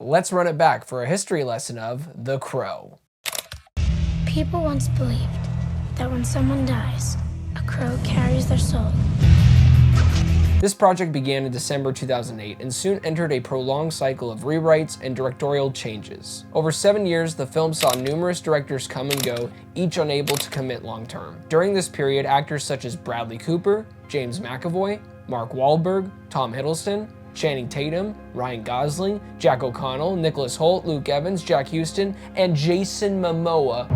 let's run it back for a history lesson of The Crow. People once believed that when someone dies, a crow carries their soul. This project began in December 2008 and soon entered a prolonged cycle of rewrites and directorial changes. Over 7 years, the film saw numerous directors come and go, each unable to commit long term. During this period, actors such as Bradley Cooper, James McAvoy, Mark Wahlberg, Tom Hiddleston, Channing Tatum, Ryan Gosling, Jack O'Connell, Nicholas Hoult, Luke Evans, Jack Huston, and Jason Momoa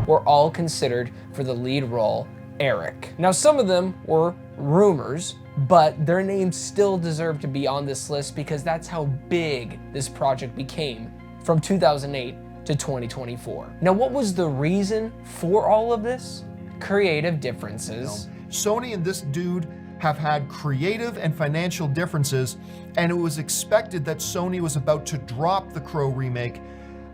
were all considered for the lead role, Eric. Now, some of them were rumors, but their names still deserve to be on this list because that's how big this project became from 2008 to 2024. Now, what was the reason for all of this? Creative differences. Sony and this dude have had creative and financial differences, and it was expected that Sony was about to drop the Crow remake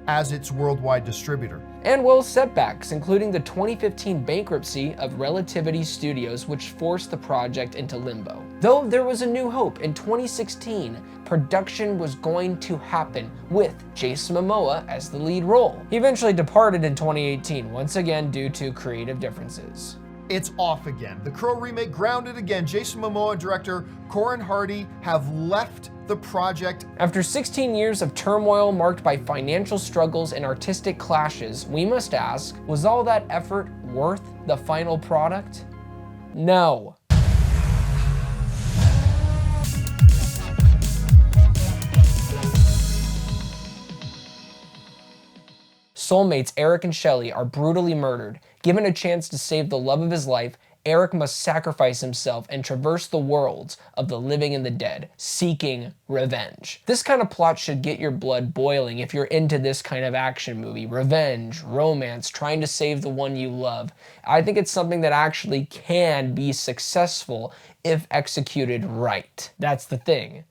as its worldwide distributor. And well, setbacks, including the 2015 bankruptcy of Relativity Studios, which forced the project into limbo. Though there was a new hope, in 2016, production was going to happen with Jason Momoa as the lead role. He eventually departed in 2018, once again due to creative differences. It's off again. The Crow remake grounded again. Jason Momoa and director Corin Hardy have left the project. After 16 years of turmoil marked by financial struggles and artistic clashes, we must ask, was all that effort worth the final product? No. Soulmates Eric and Shelly are brutally murdered. Given a chance to save the love of his life, Eric must sacrifice himself and traverse the worlds of the living and the dead, seeking revenge. This kind of plot should get your blood boiling if you're into this kind of action movie. Revenge, romance, trying to save the one you love. I think it's something that actually can be successful if executed right. That's the thing.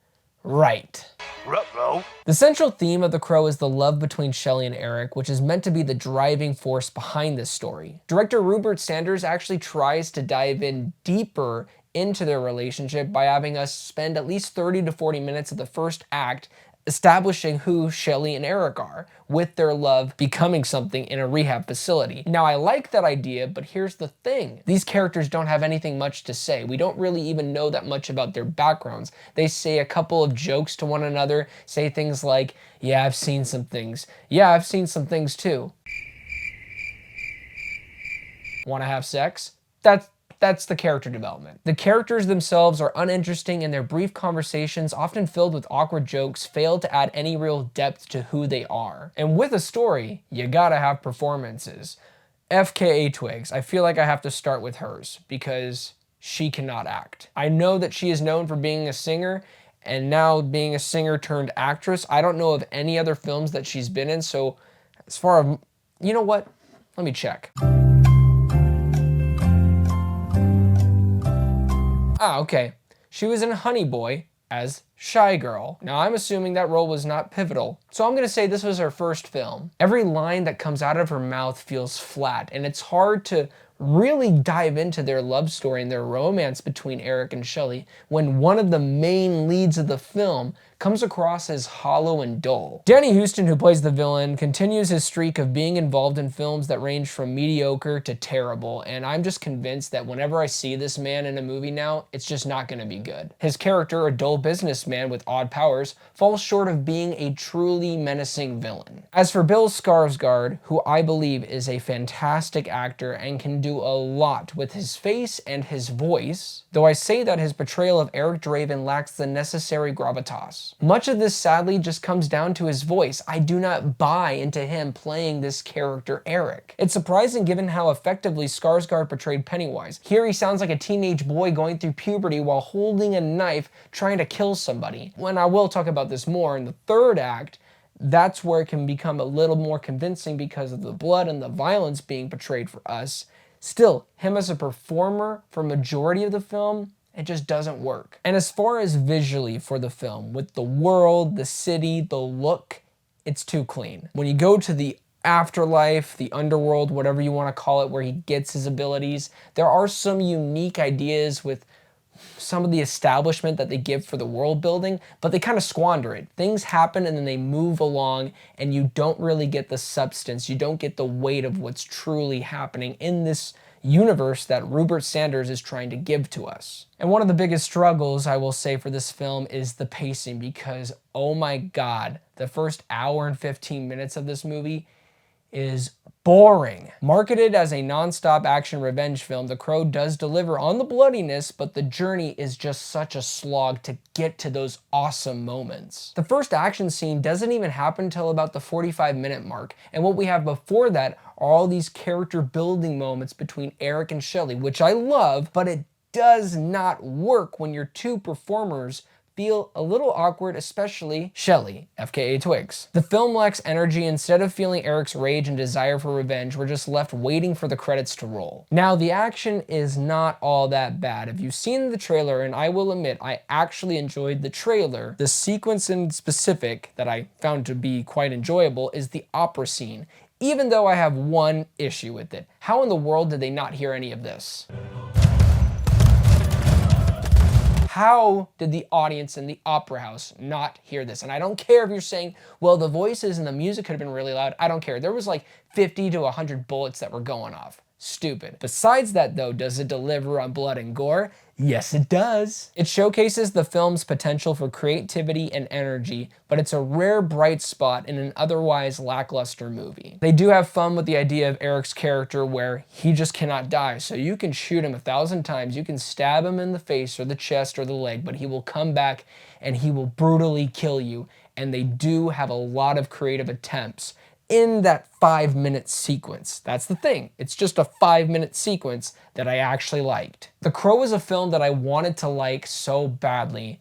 Right. Ruh-roh. The central theme of The Crow is the love between Shelly and Eric, which is meant to be the driving force behind this story. Director Rupert actually tries to dive in deeper into their relationship by having us spend at least 30 to 40 minutes of the first act establishing who Shelly and Eric are, with their love becoming something in a rehab facility. Now, I like that idea, but here's the thing. These characters don't have anything much to say. We don't really even know that much about their backgrounds. They say a couple of jokes to one another, say things like, yeah, I've seen some things. Yeah, I've seen some things too. Wanna have sex? That's the character development. The characters themselves are uninteresting, and their brief conversations, often filled with awkward jokes, fail to add any real depth to who they are. And with a story, you gotta have performances. FKA Twigs, I feel like I have to start with hers because she cannot act. I know that she is known for being a singer, and now being a singer turned actress. I don't know of any other films that she's been in, so as far as, you know what? Let me check. Ah, okay. She was in Honey Boy as Shy Girl. Now, I'm assuming that role was not pivotal, so I'm gonna say this was her first film. Every line that comes out of her mouth feels flat, and it's hard to really dive into their love story and their romance between Eric and Shelly when one of the main leads of the film comes across as hollow and dull. Danny Huston, who plays the villain, continues his streak of being involved in films that range from mediocre to terrible, and I'm just convinced that whenever I see this man in a movie now, it's just not gonna be good. His character, a dull businessman with odd powers, falls short of being a truly menacing villain. As for Bill Skarsgård, who I believe is a fantastic actor and can do a lot with his face and his voice, though I say that his portrayal of Eric Draven lacks the necessary gravitas. Much of this sadly just comes down to his voice. I do not buy into him playing this character Eric. It's surprising given how effectively Skarsgård portrayed Pennywise. Here he sounds like a teenage boy going through puberty while holding a knife trying to kill somebody. When I will talk about this more in the third act, that's where it can become a little more convincing because of the blood and the violence being portrayed for us. Still, him as a performer for majority of the film, it just doesn't work. And as far as visually for the film, with the world, the city, the look, it's too clean. When you go to the afterlife, the underworld, whatever you want to call it, where he gets his abilities, there are some unique ideas with some of the establishment that they give for the world building, but they kind of squander it. Things happen and then they move along and you don't really get the substance. You don't get the weight of what's truly happening in this universe that Rupert Sanders is trying to give to us. And one of the biggest struggles I will say for this film is the pacing, because oh my God, the first hour and 15 minutes of this movie is boring. Marketed as a non-stop action revenge film, The Crow does deliver on the bloodiness, but the journey is just such a slog to get to those awesome moments. The first action scene doesn't even happen until about the 45-minute mark, and what we have before that are all these character building moments between Eric and Shelly, which I love, but it does not work when your two performers feel a little awkward, especially Shelly, FKA Twigs. The film lacks energy. Instead of feeling Eric's rage and desire for revenge, we're just left waiting for the credits to roll. Now, the action is not all that bad. If you've seen the trailer, and I will admit, I actually enjoyed the trailer, the sequence in specific that I found to be quite enjoyable is the opera scene, even though I have one issue with it. How in the world did they not hear any of this? How did the audience in the opera house not hear this? And I don't care if you're saying, well, the voices and the music could have been really loud. I don't care. There was like 50 to 100 bullets that were going off. Stupid. Besides that though, does it deliver on blood and gore? Yes, it does. It showcases the film's potential for creativity and energy, but it's a rare bright spot in an otherwise lackluster movie. They do have fun with the idea of Eric's character where he just cannot die, so you can shoot him 1,000 times, you can stab him in the face or the chest or the leg, but he will come back and he will brutally kill you, and they do have a lot of creative attempts in that 5-minute sequence. That's the thing. It's just a 5-minute sequence that I actually liked. The Crow is a film that I wanted to like so badly,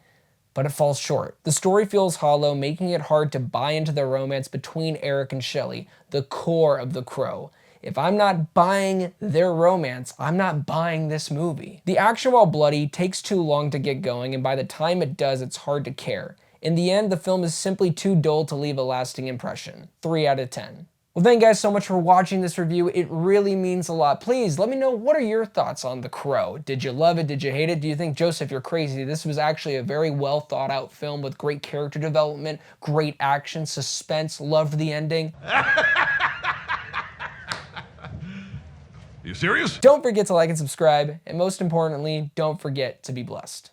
but it falls short. The story feels hollow, making it hard to buy into the romance between Eric and Shelly, the core of The Crow. If I'm not buying their romance, I'm not buying this movie. The action, while bloody, takes too long to get going, and by the time it does, it's hard to care. In the end, the film is simply too dull to leave a lasting impression. 3 out of 10. Well, thank you guys so much for watching this review. It really means a lot. Please let me know, what are your thoughts on The Crow? Did you love it? Did you hate it? Do you think, Joseph, you're crazy? This was actually a very well thought out film with great character development, great action, suspense, loved the ending. You serious? Don't forget to like and subscribe, and most importantly, don't forget to be blessed.